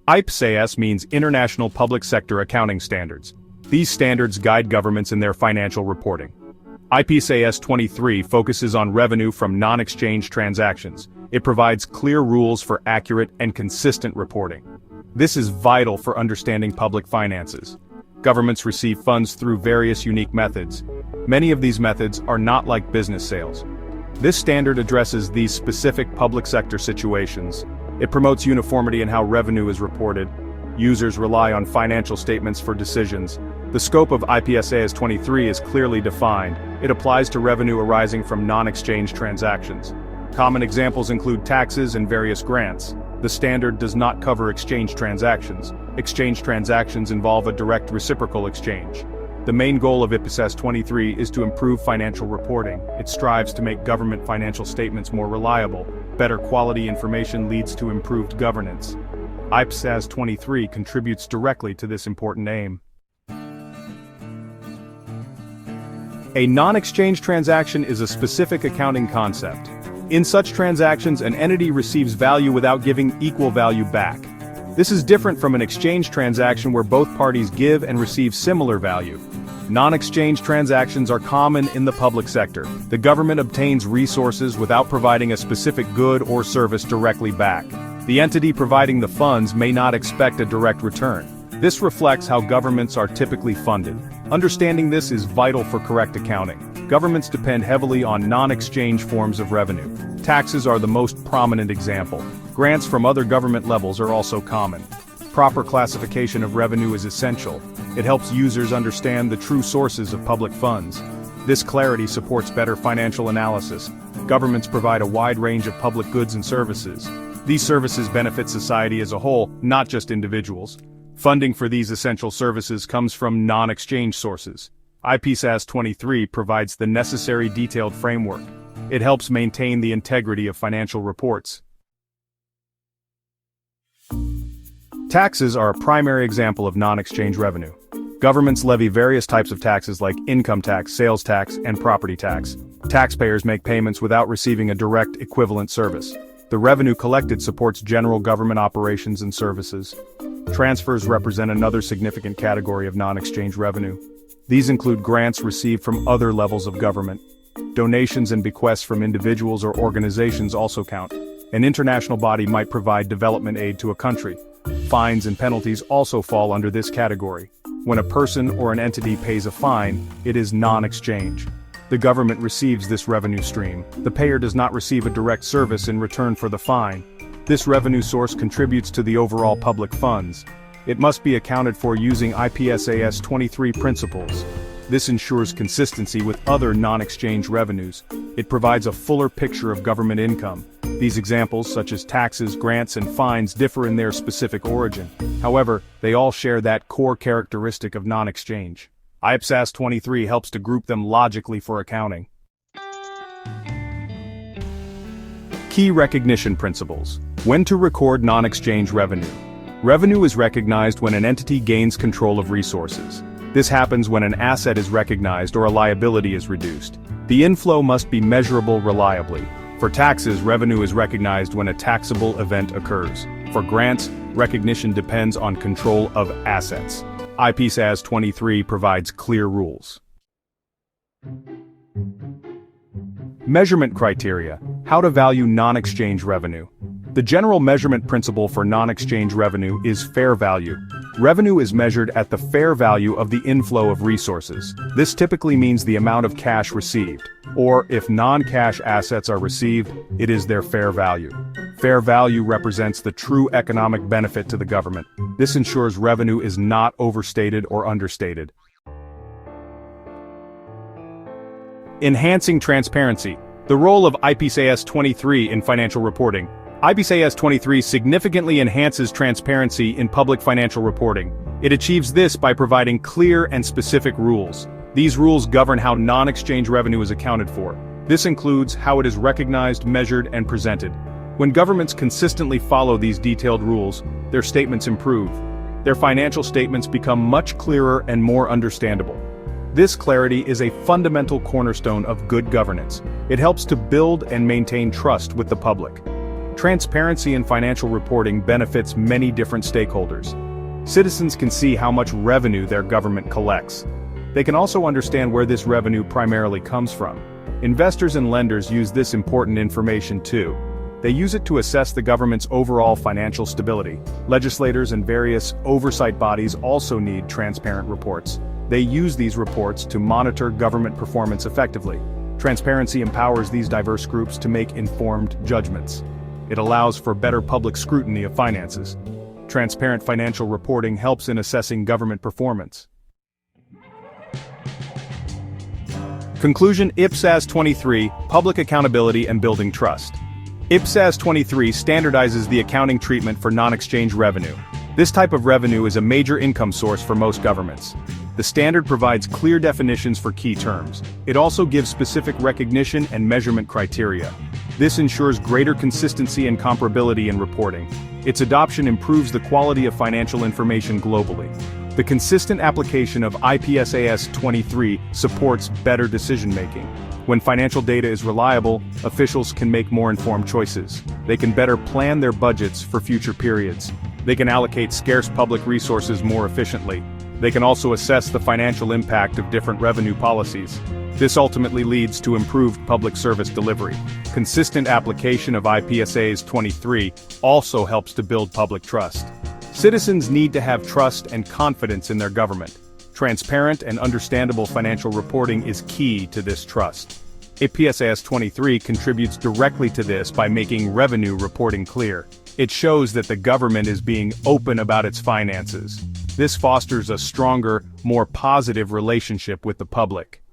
IPSAS means International Public Sector Accounting Standards. These standards guide governments in their financial reporting. IPSAS 23 focuses on revenue from non-exchange transactions. It provides clear rules for accurate and consistent reporting. This is vital for understanding public finances. Governments receive funds through various unique methods. Many of these methods are not like business sales. This standard addresses these specific public sector situations. It promotes uniformity in how revenue is reported. Users rely on financial statements for decisions. The scope of IPSAS 23 is clearly defined. It applies to revenue arising from non-exchange transactions. Common examples include taxes and various grants. The standard does not cover exchange transactions. Exchange transactions involve a direct reciprocal exchange. The main goal of IPSAS 23 is to improve financial reporting. It strives to make government financial statements more reliable. Better quality information leads to improved governance. IPSAS 23 contributes directly to this important aim. A non-exchange transaction is a specific accounting concept. In such transactions, an entity receives value without giving equal value back. This is different from an exchange transaction where both parties give and receive similar value. Non-exchange transactions are common in the public sector. The government obtains resources without providing a specific good or service directly back. The entity providing the funds may not expect a direct return. This reflects how governments are typically funded. Understanding this is vital for correct accounting. Governments depend heavily on non-exchange forms of revenue. Taxes are the most prominent example. Grants from other government levels are also common. Proper classification of revenue is essential. It helps users understand the true sources of public funds. This clarity supports better financial analysis. Governments provide a wide range of public goods and services. These services benefit society as a whole, not just individuals. Funding for these essential services comes from non-exchange sources. IPSAS 23 provides the necessary detailed framework. It helps maintain the integrity of financial reports. Taxes are a primary example of non-exchange revenue. Governments levy various types of taxes like income tax, sales tax, and property tax. Taxpayers make payments without receiving a direct equivalent service. The revenue collected supports general government operations and services. Transfers represent another significant category of non-exchange revenue. These include grants received from other levels of government. Donations and bequests from individuals or organizations also count. An international body might provide development aid to a country. Fines and penalties also fall under this category. When a person or an entity pays a fine, it is non-exchange. The government receives this revenue stream. The payer does not receive a direct service in return for the fine. This revenue source contributes to the overall public funds. It must be accounted for using IPSAS 23 principles. This ensures consistency with other non-exchange revenues. It provides a fuller picture of government income. These examples, such as taxes, grants, and fines, differ in their specific origin. However, they all share that core characteristic of non-exchange. IPSAS 23 helps to group them logically for accounting. Key recognition principles. When to record non-exchange revenue. Revenue is recognized when an entity gains control of resources. This happens when an asset is recognized or a liability is reduced. The inflow must be measurable reliably. For taxes, revenue is recognized when a taxable event occurs. For grants, recognition depends on control of assets. IPSAS 23 provides clear rules. Measurement criteria. How to value non-exchange revenue. The general measurement principle for non-exchange revenue is fair value. Revenue is measured at the fair value of the inflow of resources. This typically means the amount of cash received, or if non-cash assets are received, it is their fair value. Fair value represents the true economic benefit to the government. This ensures revenue is not overstated or understated. Enhancing transparency. The role of IPSAS 23 in financial reporting. IPSAS 23 significantly enhances transparency in public financial reporting. It achieves this by providing clear and specific rules. These rules govern how non-exchange revenue is accounted for. This includes how it is recognized, measured, and presented. When governments consistently follow these detailed rules, their statements improve. Their financial statements become much clearer and more understandable. This clarity is a fundamental cornerstone of good governance. It helps to build and maintain trust with the public. Transparency in financial reporting benefits many different stakeholders. Citizens can see how much revenue their government collects. They can also understand where this revenue primarily comes from. Investors and lenders use this important information too. They use it to assess the government's overall financial stability. Legislators and various oversight bodies also need transparent reports. They use these reports to monitor government performance effectively. Transparency empowers these diverse groups to make informed judgments. It allows for better public scrutiny of finances. Transparent financial reporting helps in assessing government performance. Conclusion: IPSAS 23, Public Accountability and Building Trust. IPSAS 23 standardizes the accounting treatment for non-exchange revenue. This type of revenue is a major income source for most governments. The standard provides clear definitions for key terms. It also gives specific recognition and measurement criteria. This ensures greater consistency and comparability in reporting. Its adoption improves the quality of financial information globally. The consistent application of IPSAS 23 supports better decision-making. When financial data is reliable, officials can make more informed choices. They can better plan their budgets for future periods. They can allocate scarce public resources more efficiently. They can also assess the financial impact of different revenue policies. This ultimately leads to improved public service delivery. Consistent application of IPSAS 23 also helps to build public trust. Citizens need to have trust and confidence in their government. Transparent and understandable financial reporting is key to this trust. IPSAS 23 contributes directly to this by making revenue reporting clear. It shows that the government is being open about its finances. This fosters a stronger, more positive relationship with the public.